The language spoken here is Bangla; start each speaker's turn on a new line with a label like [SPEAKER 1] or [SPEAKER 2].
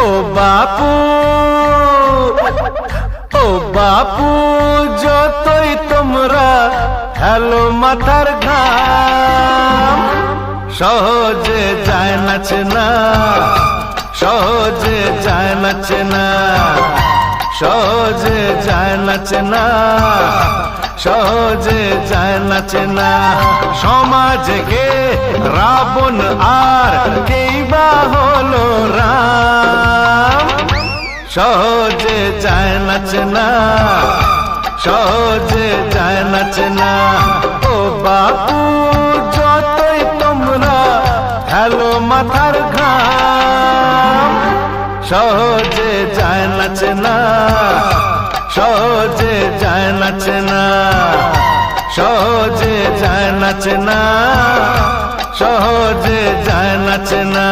[SPEAKER 1] ও বাপু, ও বাপু, যতই তোমরা হেলো মাথার ঘাম, সহজে যায় নাচে না, সহজে যায় নাচে না, সহজে যায় নাচে না, সহজে যায় নাচে না। সমাজকে রাবণ আর কেই বা হলো রাম, সহজে যায় নাচে না, সহজে যায় নাচে না। ও বাপু, যতই তোমরা হেলো মাথার ঘাম, সহজে যায় নাচে না, সহজে যায় নাচে না, সহজে যায় নাচে না, সহজে যায় নাচে না।